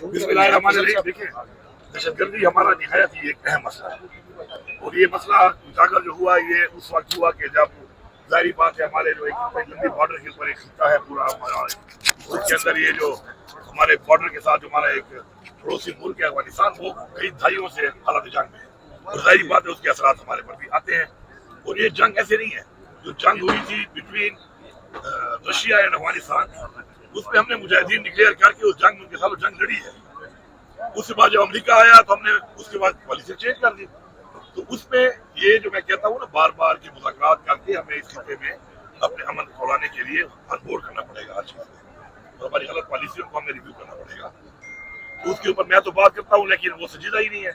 बिस्मिल्लाहिर्रहमानिर्रहीम। देखिए, दहशत गर्दी हमारा निहायत ही एक अहम मसला है और ये मसला उजागर जो हुआ ये उस वक्त हुआ कि जब जाहिर बात है हमारे जो एक लंबी बॉर्डर के ऊपर एक खिता है पूरा हमारा, उसके अंदर ये जो हमारे बॉर्डर के साथ जो हमारा एक पड़ोसी मुल्क है अफगानिस्तान, वो कई दहाइयों से हालत जंग में है और जाहिर बात है उसके असरात हमारे पर भी आते हैं। और ये जंग ऐसे नहीं है जो जंग हुई थी बिटवीन रशिया एंड अफगानिस्तान, उसमें हमने मुजाहिदीन डिक्लेयर करके उस जंग में उनके साथ जंग लड़ी है। उसके बाद जब अमेरिका आया तो हमने उसके बाद पॉलिसी चेंज कर दी। तो उसमें ये जो मैं कहता हूँ ना, बार बार की मुज़ाकरात करके हमें इस खिते में अपने अमन को लाने के लिए अनबोर्ड करना पड़ेगा हर चीज़ में, और हमारी गलत पॉलिसियों को हमें रिव्यू करना पड़ेगा। तो उसके ऊपर मैं तो बात करता हूँ लेकिन वो संजीदा ही नहीं है,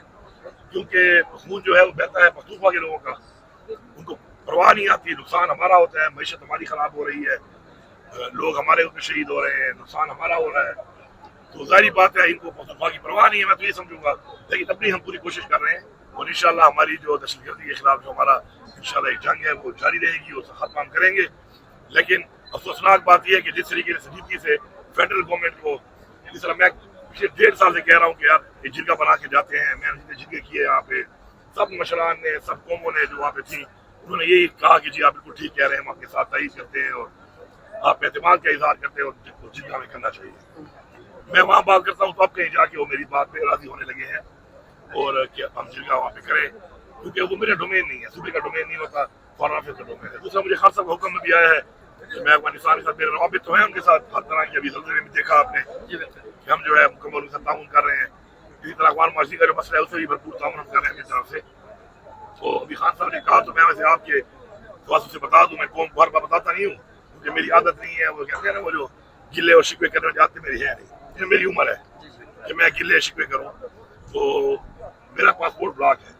क्योंकि खून जो है वो बहता है पख्तूनख्वा के लोगों का, उनको परवाह नहीं आती, नुकसान हमारा होता है, मईशत हमारी खराब हो रही है, लोग हमारे उसमें शहीद हो रहे हैं, नुकसान हमारा हो रहा है। तो जाहिर बात है इनको पख्तूनख्वा की परवाह नहीं है, मैं तो ये समझूंगा। लेकिन अपनी हम पूरी कोशिश कर रहे हैं और इंशाल्लाह हमारी जो दहशतगर्दी के खिलाफ जो हमारा इंशाल्लाह एक जंग है वो जारी रहेगी, उसका खत्म हम करेंगे। लेकिन अफसोसनाक बात यह है कि जिस तरीके से संजीदगी से फेडरल गवर्नमेंट को, जिस तरह मैं पिछले 1.5 साल से कह रहा हूँ कि यार ये जिरगा बना के जाते हैं, मैंने जितने जिरगे किए यहाँ पे, सब मशरान ने, सब कौमों ने जो वहाँ पे थी, उन्होंने यही कहा कि जी आप बिल्कुल ठीक कह रहे हैं, हम आपके साथ तायीद करते हैं और आप एतमाद का इजहार करते हैं और जिरगा में करना चाहिए। मैं वहाँ बात करता हूँ तो अब कहीं जाके वो मेरी बात पे राजी होने लगे हैं और क्या हम जिरगा वहाँ पे करें, क्योंकि वो मेरा डोमेन नहीं है, सूबे का डोमेन नहीं होता, फॉरेन अफेयर्स का डोमेन है। दूसरा, मुझे खास का हुक्म भी आया है कि मैं अफगानिस्तान के साथ मेरे रवाबित तो हैं उनके साथ हर तरह की, अभी जल्दी में देखा आपने कि हम जो है मुकम्मल उनके साथ ताउन कर रहे हैं। इसी तरह अखबार माशी का जो मसला है उससे भी भरपूर ताउन हम कर रहे हैं अपनी तरफ से। तो अभी खान साहब ने कहा तो मैं वैसे आपके वास्तव से बता दूं, मैं कौम को हर बार बताता नहीं हूँ क्योंकि मेरी आदत नहीं है, वो कहते हैं ना वो जो गिले और शिकवे करने जाते मेरी है नहीं, ये मेरी उम्र है कि मैं गिले शिकवे करूँ। तो मेरा पासपोर्ट ब्लॉक है,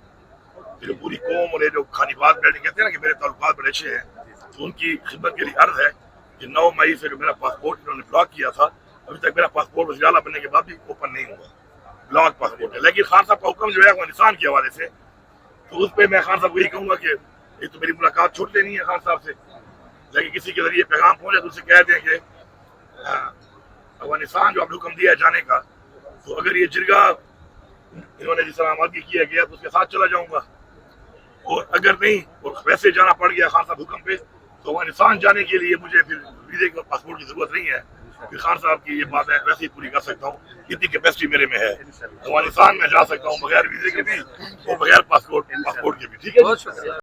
जो पूरी कौम और ये जो खानिबाद बैठे कहते हैं ना कि मेरे ताल्लुकात बड़े अच्छे हैं, तो उनकी खिदमत के लिए अर्ज है कि 9 मई से जो मेरा पासपोर्ट इन्होंने ब्लॉक किया था, अभी तक मेरा पासपोर्ट वज़ीर आला बनने के बाद भी ओपन नहीं हुआ, ब्लॉक पासपोर्ट है। लेकिन खान साहब का हुक्म जो है अफगानिस्तान के हवाले से, तो उस पर मैं खान साहब को यही कहूँगा कि एक तो मेरी मुलाकात छूट लेनी है खान साहब से, लेकिन किसी के जरिए पैगाम पहुँचे तो उसे कह दें कि अफगानिस्तान जो आपने हुक्म दिया है जाने का, तो अगर ये जिरगा इन्होंने जिस तरह आमादगी किया गया तो उसके साथ चला जाऊँगा, और अगर नहीं और वैसे जाना पड़ गया खान साहब हुक्म पे, तो अफगानिस्तान जाने के लिए मुझे फिर वीज़े का पासपोर्ट की जरूरत नहीं है, फिर खान साहब की ये बात है वैसे ही पूरी कर सकता हूँ, इतनी कैपेसिटी मेरे में है। अफगानिस्तान में जा सकता हूँ बगैर वीज़े के भी और बगैर पासपोर्ट के भी। ठीक है।